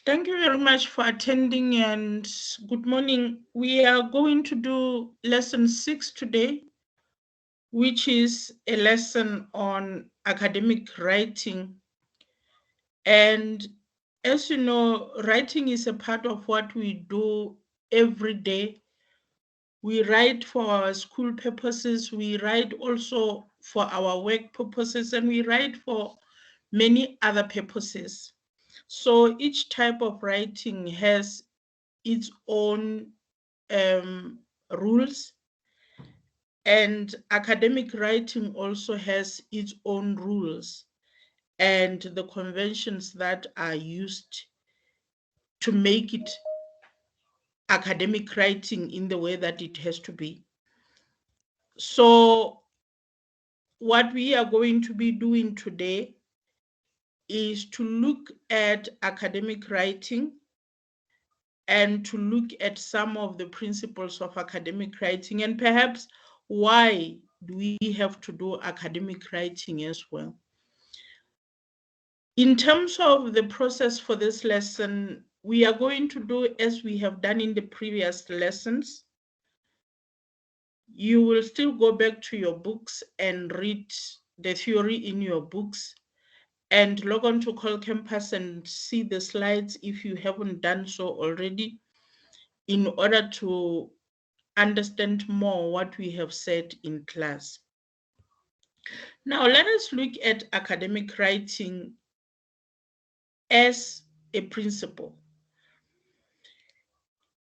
Thank you very much for attending and good morning. We are going to do lesson 6 today, which is a lesson on academic writing. And as you know, writing is a part of what we do every day. We write for our school purposes, we write also for our work purposes, and we write for many other purposes. So each type of writing has its own rules, and academic writing also has its own rules and the conventions that are used to make it academic writing in the way that it has to be. So, what we are going to be doing today is to look at academic writing and to look at some of the principles of academic writing and perhaps why do we have to do academic writing as well. In terms of the process for this lesson, we are going to do as we have done in the previous lessons. You will still go back to your books and read the theory in your books and log on to Call Campus and see the slides if you haven't done so already, in order to understand more what we have said in class. Now, let us look at academic writing as a principle.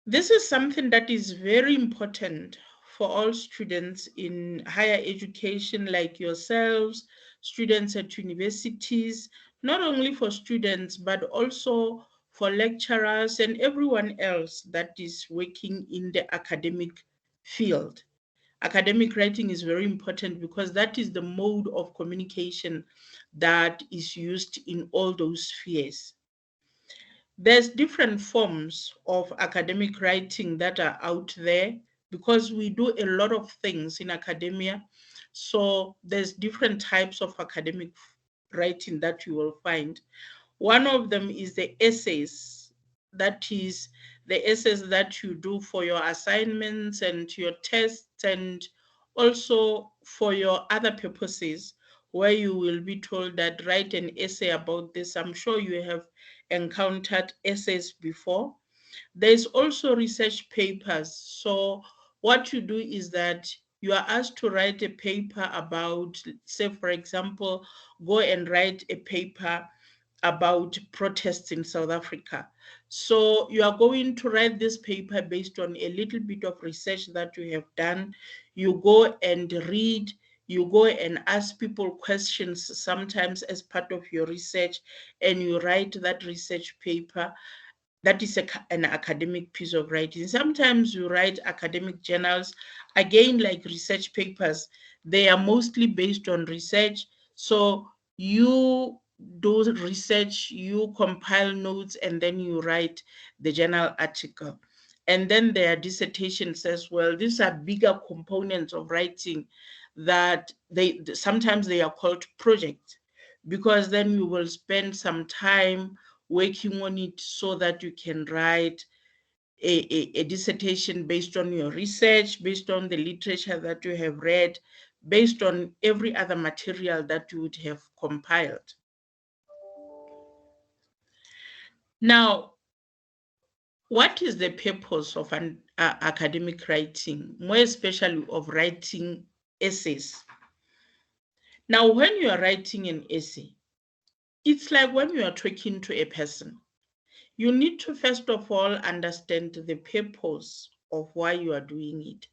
This is something that is very important for all students in higher education, like yourselves, students at universities, not only for students, but also for lecturers and everyone else that is working in the academic field. Academic writing is very important because that is the mode of communication that is used in all those spheres. There's different forms of academic writing that are out there because we do a lot of things in academia. So there's different types of academic writing that you will find. One of them is the essays. That is the essays that you do for your assignments and your tests and also for your other purposes, where you will be told that write an essay about this. I'm sure you have encountered essays before. There's also research papers. So what you do is that you are asked to write a paper about, say, for example, go and write a paper about protests in South Africa. So you are going to write this paper based on a little bit of research that you have done. You go and read, you go and ask people questions sometimes as part of your research, and you write that research paper. That is an academic piece of writing. Sometimes you write academic journals, again, like research papers. They are mostly based on research. So you do research, you compile notes, and then you write the journal article. And then there are dissertations as well. These are bigger components of writing that they sometimes they are called projects, because then you will spend some time working on it so that you can write a dissertation based on your research, based on the literature that you have read, based on every other material that you would have compiled. Now, what is the purpose of an academic writing, more especially of writing essays? Now, when you are writing an essay, it's like when you are talking to a person. You need to first of all understand the purpose of why you are doing it.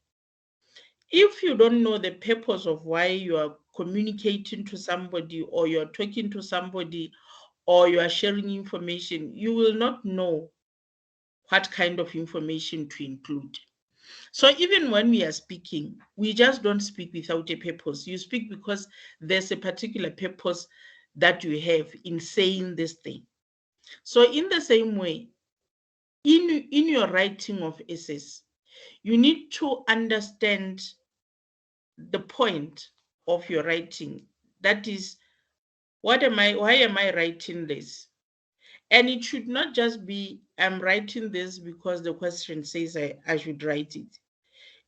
If you don't know the purpose of why you are communicating to somebody, or you're talking to somebody, or you are sharing information, you will not know what kind of information to include. So even when we are speaking, we just don't speak without a purpose. You speak because there's a particular purpose that you have in saying this thing. So in the same way, in your writing of essays, you need to understand the point of your writing. That is, why am I writing this? And it should not just be, I'm writing this because the question says I should write it.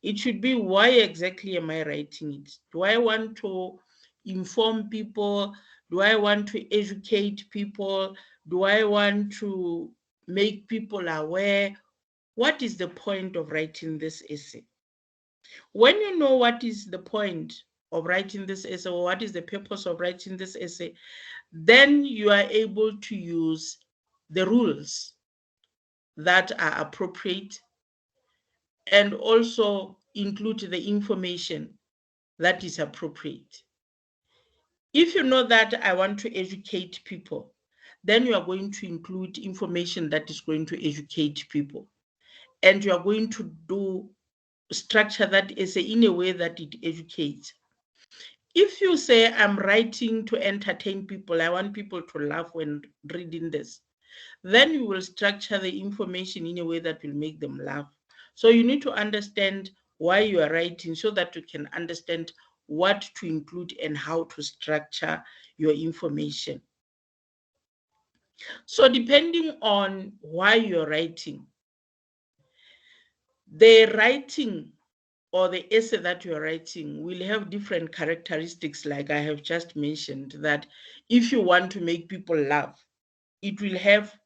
It should be, why exactly am I writing it? Do I want to inform people? Do I want to educate people? Do I want to make people aware? What is the point of writing this essay? When you know what is the point of writing this essay, or what is the purpose of writing this essay, then you are able to use the rules that are appropriate and also include the information that is appropriate. If you know that I want to educate people, then you are going to include information that is going to educate people. And you are going to do structure that essay in a way that it educates. If you say, I'm writing to entertain people, I want people to laugh when reading this, then you will structure the information in a way that will make them laugh. So you need to understand why you are writing so that you can understand what to include and how to structure your information. So depending on why you're writing, the writing or the essay that you're writing will have different characteristics, like I have just mentioned, that if you want to make people laugh, it will have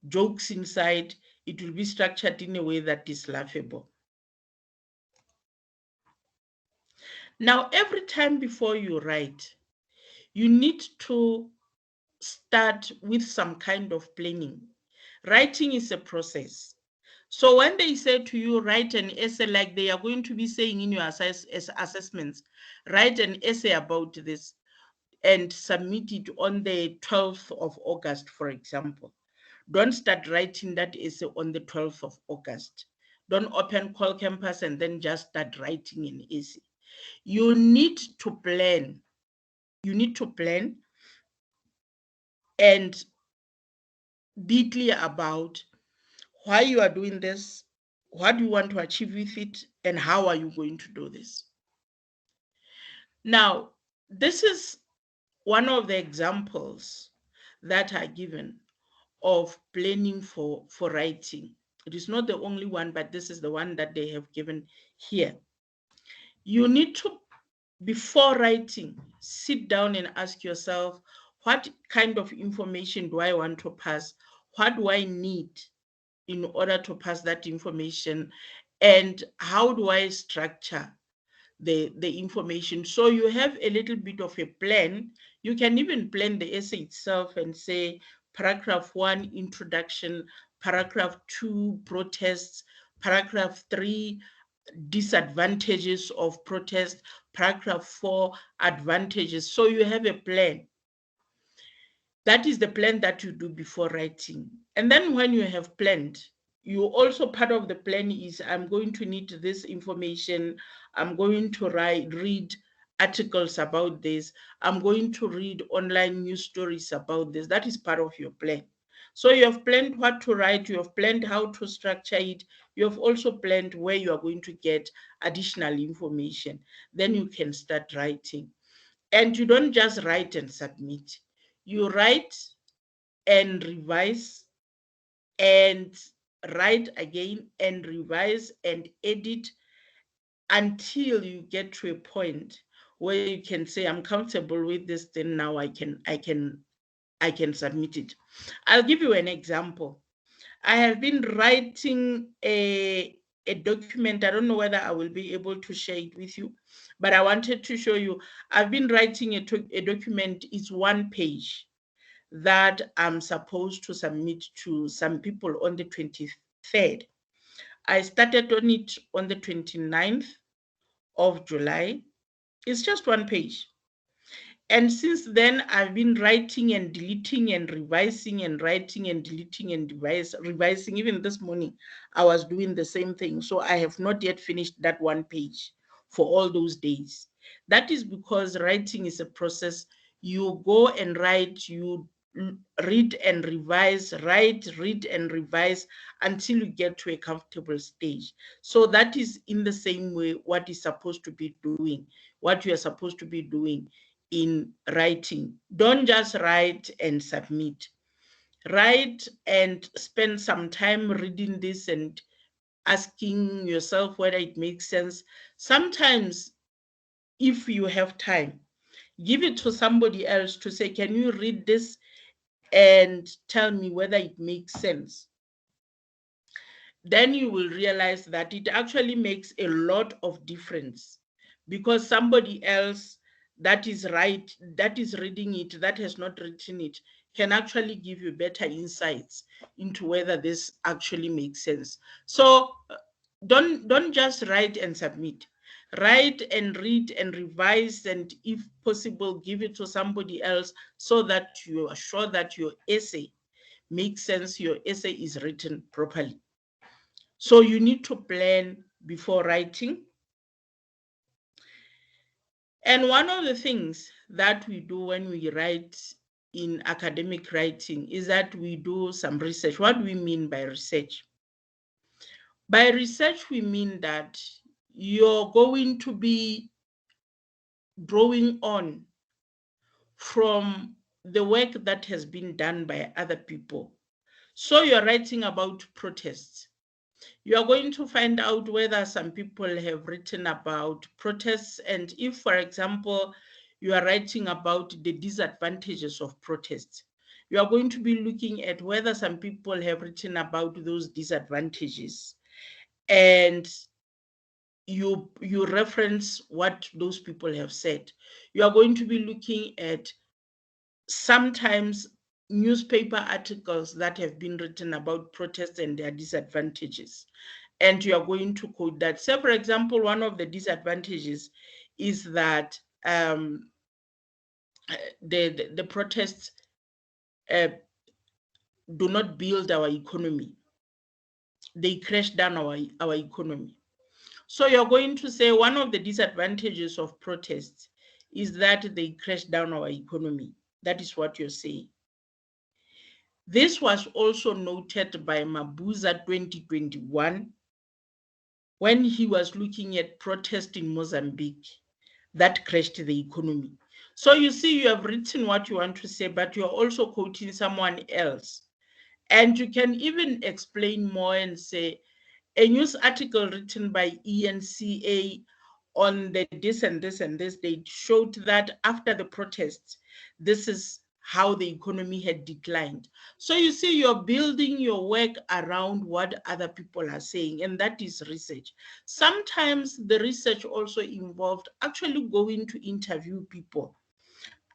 jokes inside, it will be structured in a way that is laughable. Now, every time before you write, you need to start with some kind of planning. Writing is a process. So when they say to you, write an essay, like they are going to be saying in your assessments, write an essay about this and submit it on the 12th of August, for example. Don't start writing that essay on the 12th of August. Don't open Call Campus and then just start writing an essay. You need to plan. You need to plan and be clear about why you are doing this, what you want to achieve with it, and how are you going to do this. Now, this is one of the examples that are given of planning for writing. It is not the only one, but this is the one that they have given here. You need to, before writing, sit down and ask yourself, what kind of information do I want to pass? What do I need in order to pass that information? And how do I structure the information? So you have a little bit of a plan. You can even plan the essay itself and say, paragraph 1, introduction; paragraph 2, protests; paragraph 3, disadvantages of protest; paragraph 4, advantages. So you have a plan. That is the plan that you do before writing. And then when you have planned, you also, part of the plan is, I'm going to need this information. I'm going to read articles about this. I'm going to read online news stories about this. That is part of your plan. So you have planned what to write, you have planned how to structure it, you have also planned where you are going to get additional information. Then you can start writing. And you don't just write and submit. You write and revise and write again and revise and edit until you get to a point where you can say, I'm comfortable with this, then now I can submit it. I'll give you an example. I have been writing a document. I don't know whether I will be able to share it with you, but I wanted to show you. I've been writing a document. It's one page that I'm supposed to submit to some people on the 23rd. I started on it on the 29th of July. It's just one page. And since then, I've been writing and deleting and revising and writing and deleting and revising. Even this morning, I was doing the same thing. So I have not yet finished that one page for all those days. That is because writing is a process. You go and write, you read and revise, write, read and revise until you get to a comfortable stage. So that is in the same way what is supposed to be doing, what you are supposed to be doing in writing. Don't just write and submit. Write and spend some time reading this and asking yourself whether it makes sense. Sometimes, if you have time, give it to somebody else to say, can you read this and tell me whether it makes sense? Then you will realize that it actually makes a lot of difference, because somebody else that is reading it, that has not written it, can actually give you better insights into whether this actually makes sense. So don't just write and submit. Write and read and revise, and if possible, give it to somebody else, so that you are sure that your essay makes sense, your essay is written properly. So you need to plan before writing. And one of the things that we do when we write in academic writing is that we do some research. What do we mean by research? By research, we mean that you're going to be drawing on from the work that has been done by other people. So you're writing about protests. You are going to find out whether some people have written about protests, and if, for example, you are writing about the disadvantages of protests, you are going to be looking at whether some people have written about those disadvantages, and you reference what those people have said. You are going to be looking at sometimes newspaper articles that have been written about protests and their disadvantages, and you are going to quote that. Say, for example, one of the disadvantages is that the protests uh, do not build our economy. They crash down our economy. So you're going to say one of the disadvantages of protests is that they crash down our economy. That is what you're saying. This was also noted by Mabuza 2021 when he was looking at protests in Mozambique that crashed the economy. So you see, you have written what you want to say, but you're also quoting someone else. And you can even explain more and say, a news article written by ENCA on the this and this and this, they showed that after the protests, this is how the economy had declined. So you see, you're building your work around what other people are saying, and that is research. Sometimes the research also involved actually going to interview people,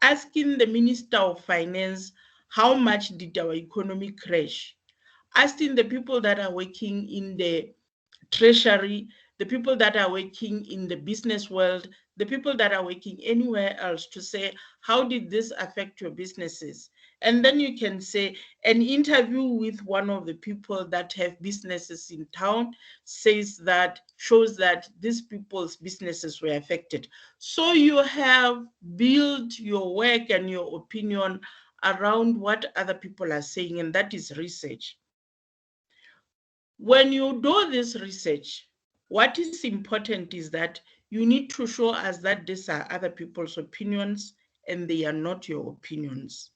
asking the Minister of Finance, how much did our economy crash? Asking the people that are working in the treasury, the people that are working in the business world, the people that are working anywhere else, to say, how did this affect your businesses? And then you can say, an interview with one of the people that have businesses in town shows that these people's businesses were affected. So you have built your work and your opinion around what other people are saying, and that is research. When you do this research, what is important is that you need to show us that these are other people's opinions and they are not your opinions.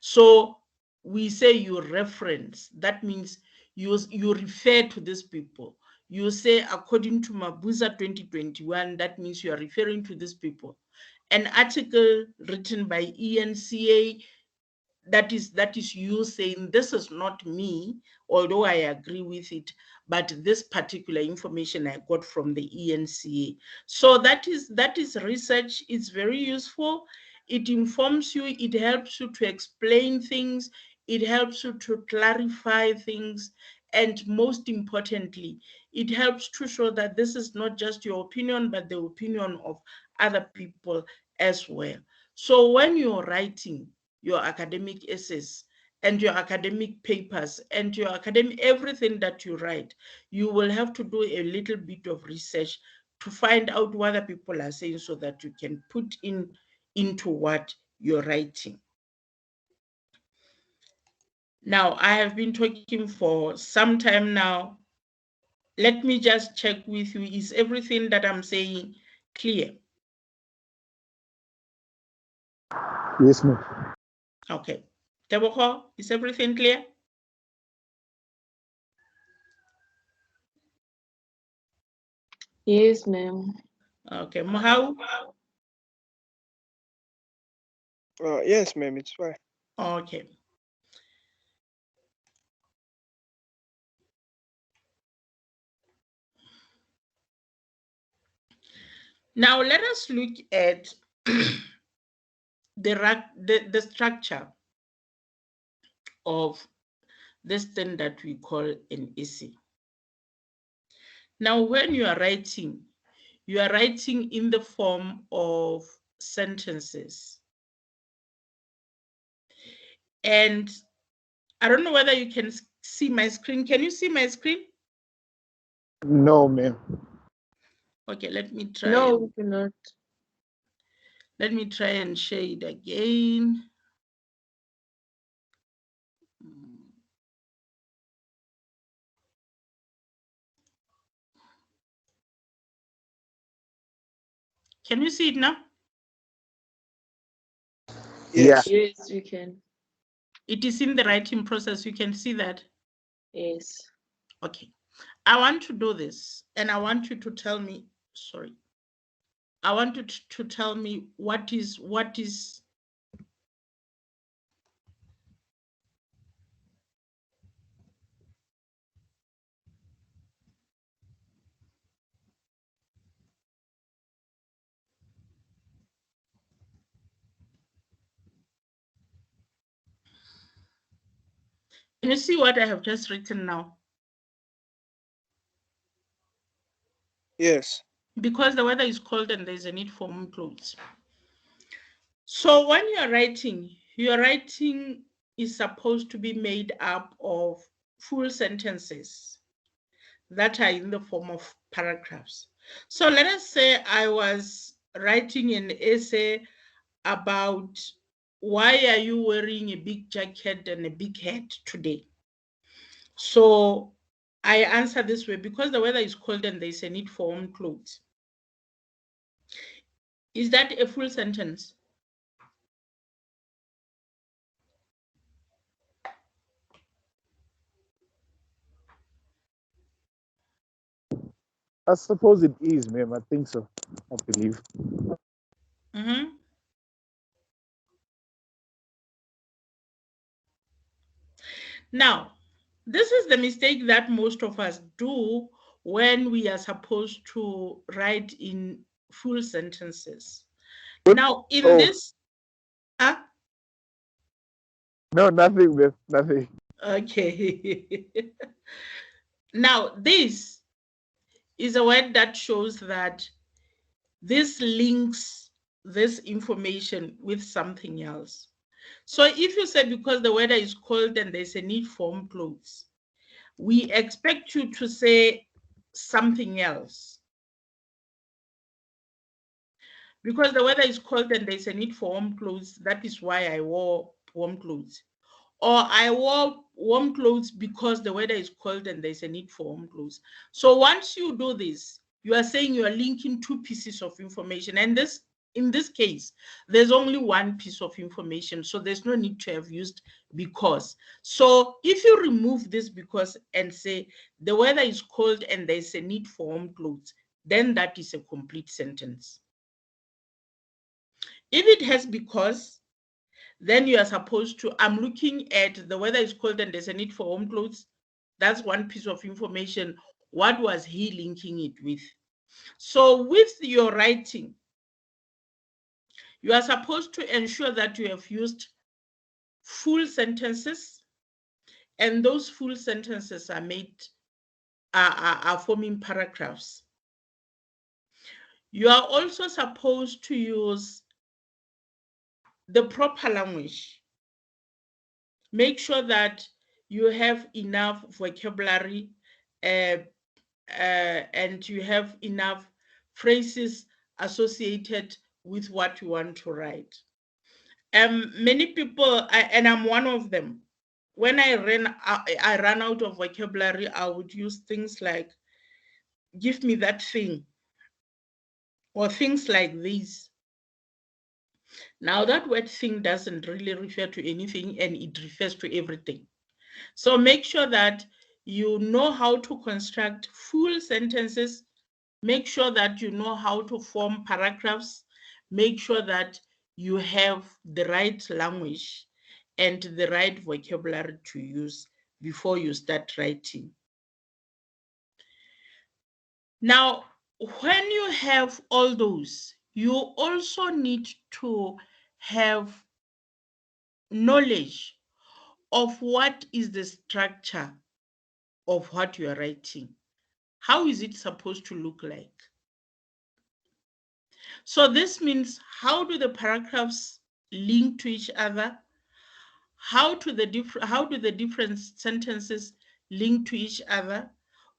So we say you reference, that means you refer to these people. You say, according to Mabuza 2021, that means you are referring to these people. An article written by ENCA, that is you saying, this is not me, although I agree with it, but this particular information I got from the ENCA. So that is research. It's very useful. It informs you, it helps you to explain things, it helps you to clarify things, and most importantly, it helps to show that this is not just your opinion, but the opinion of other people as well. So when you're writing your academic essays and your academic papers and your academic everything that you write, you will have to do a little bit of research to find out what other people are saying, so that you can put into what you're writing. Now, I have been talking for some time now. Let me just check with you, is everything that I'm saying clear? Yes, ma'am. Okay. Tebogo, is everything clear? Yes, ma'am. Okay, Mohau? Yes, ma'am, it's fine. Okay. Now let us look at the structure of this thing that we call an essay. Now, when you are writing in the form of sentences. And I don't know whether you can see my screen. Can you see my screen? No, ma'am. Okay, let me try. No, we cannot. Let me try and share it again. Can you see it now? Yes. Yes, we can. It is in the writing process. You can see that. Yes. Okay. I want to do this, and I want you to tell me, sorry. I want you to tell me what is. Can you see what I have just written now? Yes. Because the weather is cold and there's a need for warm clothes. So when you're writing, your writing is supposed to be made up of full sentences that are in the form of paragraphs. So let us say I was writing an essay about why are you wearing a big jacket and a big hat today? So I answer this way: because the weather is cold and there's a need for warm clothes. Is that a full sentence? I suppose it is, ma'am. I think so. I believe. Mm-hmm. Now, this is the mistake that most of us do when we are supposed to write in full sentences. Now, in Oh, this, no, nothing, ma'am. Nothing. okay. Now, this is a word that shows that this links this information with something else. So if you say because the weather is cold and there's a need for warm clothes, we expect you to say something else. Because the weather is cold and there's a need for warm clothes, that is why I wore warm clothes. Or I wore warm clothes because the weather is cold and there's a need for warm clothes. So once you do this, you are saying you are linking two pieces of information. And this, in this case, there's only one piece of information. So there's no need to have used because. So if you remove this because and say the weather is cold and there's a need for warm clothes, then that is a complete sentence. If it has because, then you are supposed to, I'm looking at the weather is cold and there's a need for warm clothes. That's one piece of information. What was he linking it with? So with your writing, you are supposed to ensure that you have used full sentences, and those full sentences are made are forming paragraphs. You are also supposed to use the proper language. Make sure that you have enough vocabulary and you have enough phrases associated with what you want to write. Many people, and I'm one of them, when I ran out of vocabulary, I would use things like, give me that thing, or things like these. Now, that word thing doesn't really refer to anything, and it refers to everything. So make sure that you know how to construct full sentences. Make sure that you know how to form paragraphs. Make sure that you have the right language and the right vocabulary to use before you start writing. Now, when you have all those, you also need to have knowledge of what is the structure of what you are writing. How is it supposed to look like? So this means, how do the paragraphs link to each other? How do the different sentences link to each other?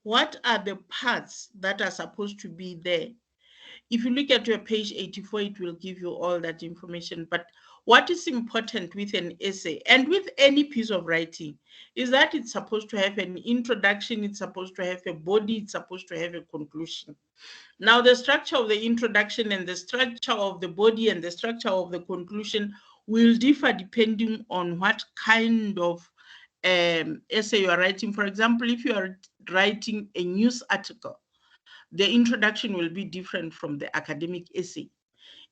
What are the parts that are supposed to be there? If you look at your page 84, it will give you all that information. But what is important with an essay and with any piece of writing is that it's supposed to have an introduction, it's supposed to have a body, it's supposed to have a conclusion. Now, the structure of the introduction and the structure of the body and the structure of the conclusion will differ depending on what kind of essay you are writing. For example, if you are writing a news article, the introduction will be different from the academic essay.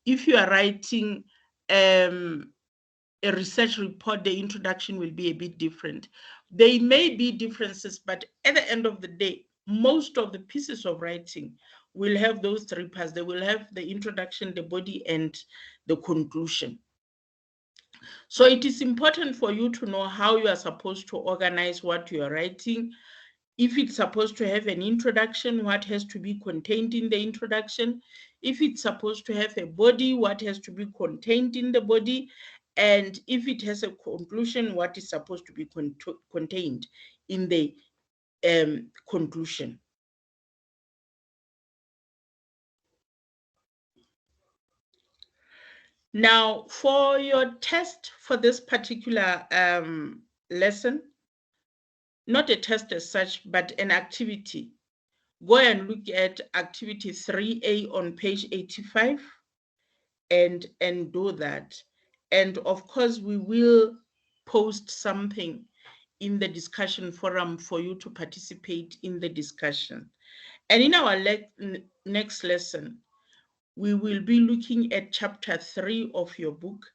If you are writing a research report, the introduction will be a bit different. There may be differences, but at the end of the day, most of the pieces of writing will have those three parts. They will have the introduction, the body, and the conclusion. So it is important for you to know how you are supposed to organize what you are writing. If it's supposed to have an introduction, what has to be contained in the introduction? If it's supposed to have a body, what has to be contained in the body? And if it has a conclusion, what is supposed to be contained in the conclusion? Now, for your test for this particular lesson, not a test as such, but an activity, go and look at activity 3A on page 85 and do that. And of course, we will post something in the discussion forum for you to participate in the discussion. And in our next lesson, we will be looking at chapter 3 of your book,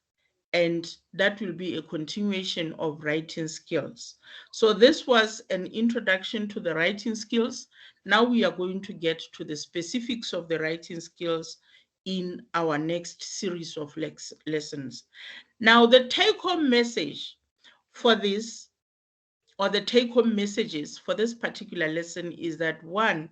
and that will be a continuation of writing skills. So this was an introduction to the writing skills. Now we are going to get to the specifics of the writing skills in our next series of lessons. Now, the take-home message for this, or the take-home messages for this particular lesson, is that, one,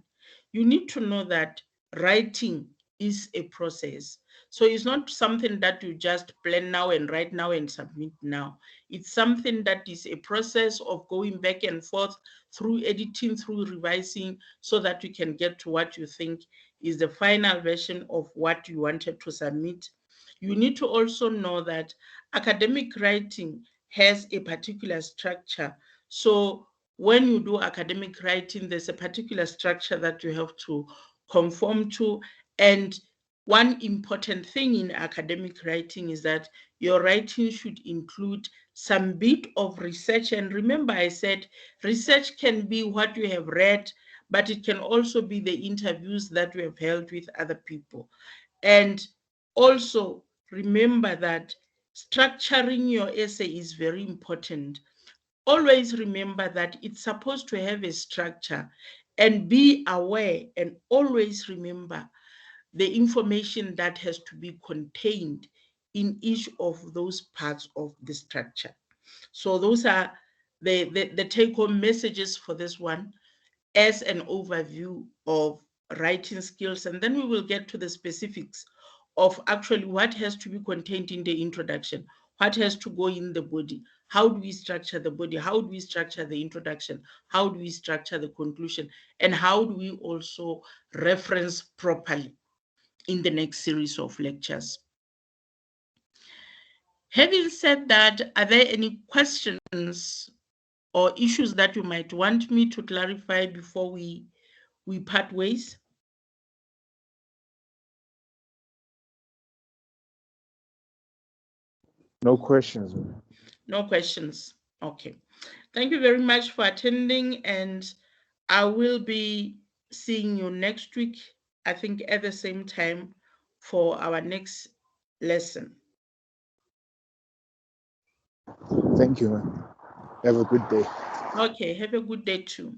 you need to know that writing is a process. So it's not something that you just plan now and write now and submit now. It's something that is a process of going back and forth through editing, through revising, so that you can get to what you think is the final version of what you wanted to submit. You need to also know that academic writing has a particular structure. So when you do academic writing, there's a particular structure that you have to conform to. And one important thing in academic writing is that your writing should include some bit of research. And remember, I said research can be what you have read, but it can also be the interviews that you have held with other people. And also remember that structuring your essay is very important. Always remember that it's supposed to have a structure, and be aware and always remember the information that has to be contained in each of those parts of the structure. So those are the take-home messages for this one, as an overview of writing skills. And then we will get to the specifics of actually what has to be contained in the introduction, what has to go in the body, how do we structure the body, how do we structure the introduction, how do we structure the conclusion, and how do we also reference properly in the next series of lectures. Having said that, are there any questions or issues that you might want me to clarify before we part ways? No questions, man. No questions. Okay. Thank you very much for attending, and I will be seeing you next week, I think at the same time, for our next lesson. Thank you, man. Have a good day. Okay, have a good day too.